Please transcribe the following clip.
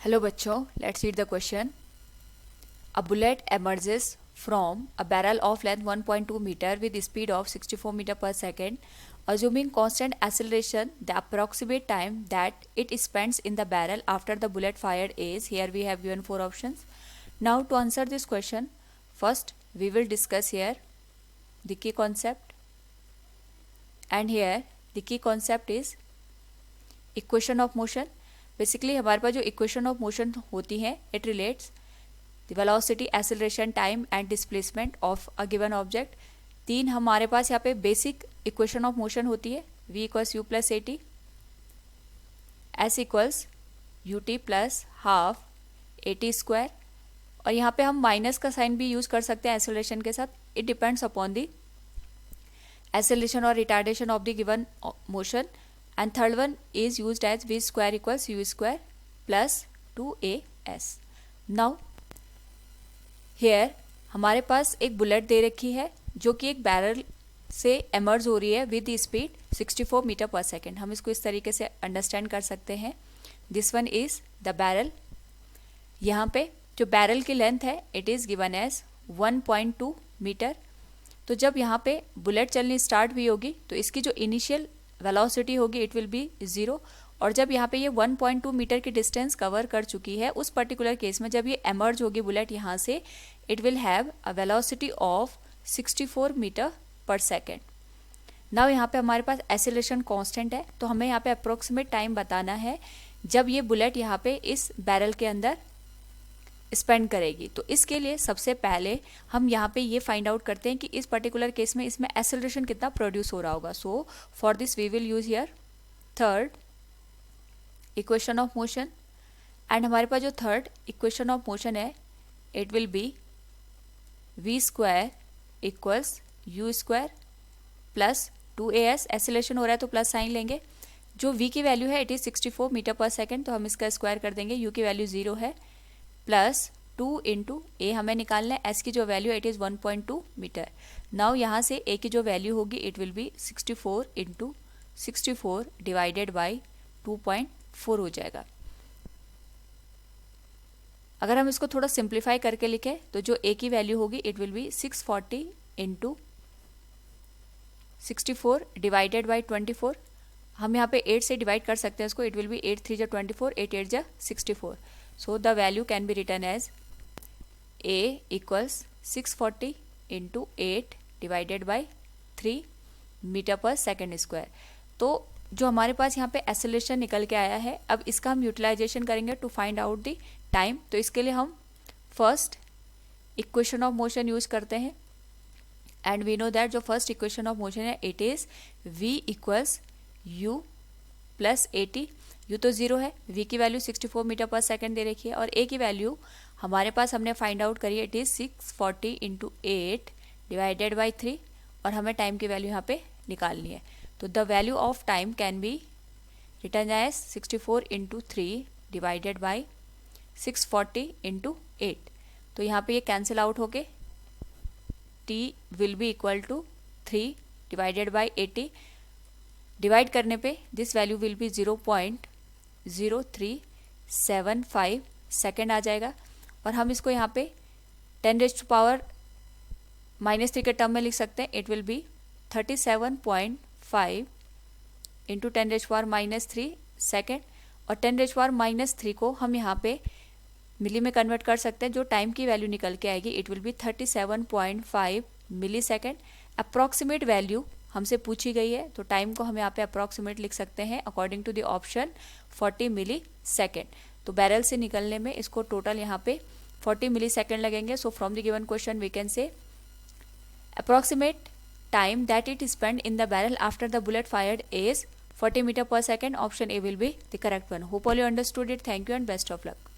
Hello बच्चों, let's read the question. A bullet emerges from a barrel of length 1.2 meter with speed of 64 meter per second. Assuming constant acceleration, the approximate time that it spends in the barrel after the bullet fired is, here we have given 4 options. Now to answer this question, first we will discuss here the key concept, and here the key concept is equation of motion. Basically हमारे पास जो equation of motion होती है, it relates the velocity, acceleration, time and displacement of a given object. 3 हमारे पास यहाँ पे basic equation of motion होती है. v equals you plus a T, S equals U T plus half A T square, और यहाँ पे हम minus का साइन भी यूज कर सकते हैं एक्सेलरेशन के साथ. It depends upon the acceleration और retardation of the given motion. And third one is used as v square equals u square plus 2as. Now here हमारे पास एक बुलेट दे रखी है जो कि एक बैरल से एमर्ज हो रही है with speed 64 metre per second. हम इसको इस तरीके से अंडरस्टैंड कर सकते हैं. This one is the barrel. यहाँ पे जो बैरल की लेंथ है it is given as 1.2 metre. तो जब यहाँ पे बुलेट चलनी स्टार्ट हुई होगी तो इसकी जो इनिशियल वेलोसिटी होगी इट विल बी 0, और जब यहाँ पे ये 1.2 मीटर की डिस्टेंस कवर कर चुकी है उस पर्टिकुलर केस में जब ये एमर्ज होगी बुलेट यहाँ से, it will have a velocity of 64 metre per second. Now यहाँ पे हमारे पास एक्सेलरेशन कांस्टेंट है, तो हमें यहाँ पे अप्रोक्सीमेट टाइम बताना है जब ये बुलेट यहाँ पे इस बैरल के अंदर स्पेंड करेगी. तो इसके लिए सबसे पहले हम यहाँ पे ये फाइंड आउट करते हैं कि इस पर्टिकुलर केस में इसमें एक्सेलरेशन कितना प्रोड्यूस हो रहा होगा. So for this we will use here third equation of motion, and हमारे पास जो थर्ड इक्वेशन ऑफ मोशन है it will be v square equals u square plus 2as. Acceleration हो रहा है तो प्लस साइन लेंगे. जो v की वैल्यू है it is 64 metre per second, तो हम इसका स्क्वायर कर देंगे. u की वैल्यू 0 है, प्लस 2 इंटू ए हमें निकालना है. एस की जो value it is 1.2 metre. Now यहाँ से ए की जो वैल्यू होगी it will be 64 into 64 divided by 2.4 हो जाएगा. अगर हम इसको थोड़ा सिंप्लीफाई करके लिखें तो जो ए की वैल्यू होगी it will B 640 into 64 divided by 24. हम यहाँ पे 8 से डिवाइड कर सकते हैं इसको. इट विल बी 8 3 जा 24, 8 8 जा 64. So the value can be written as A equals 640 into 8 divided by 3 metre per second square. तो जो हमारे पास यहाँ पे एक्सेलरेशन निकल के आया है, अब इसका हम यूटिलाइजेशन करेंगे to find out the time. तो इसके लिए हम first equation of motion use करते हैं, एंड वी नो दैट जो फर्स्ट इक्वेशन ऑफ मोशन है it is v equals u plus a t. U तो 0 है, v की वैल्यू 64 मीटर पर सेकेंड दे रखी है, और a की वैल्यू हमारे पास हमने फाइंड आउट करी है it is 640 into 8 divided by 3, और हमें टाइम की वैल्यू यहाँ पे निकालनी है. तो the value of time can be written as 64 into 3 divided by 640 into 8. तो यहाँ पे ये कैंसिल आउट होके t will be equal to 3 divided by 80. Divide करने पे this value will be 0.0375 second आ जाएगा, और हम इसको यहाँ पे 10⁻³ के टर्म में लिख सकते हैं. It will be 37.5 into 10⁻³ second, और 10⁻³ को हम यहाँ पे मिली में कन्वर्ट कर सकते हैं. जो टाइम की वैल्यू निकल के आएगी it will be 37.5 millisecond. Approximate value हमसे पूछी गई है, तो टाइम को हम यहाँ पे अप्रॉक्सीमेट लिख सकते हैं according to the option 40 millisecond. तो बैरल से निकलने में इसको टोटल यहाँ पे 40 मिली सेकेंड लगेंगे. So from the given question we can say approximate time that it spend in the barrel after the bullet fired is 40 metre per second. Option A will be the correct one. Hope all you understood it. Thank you and best of luck.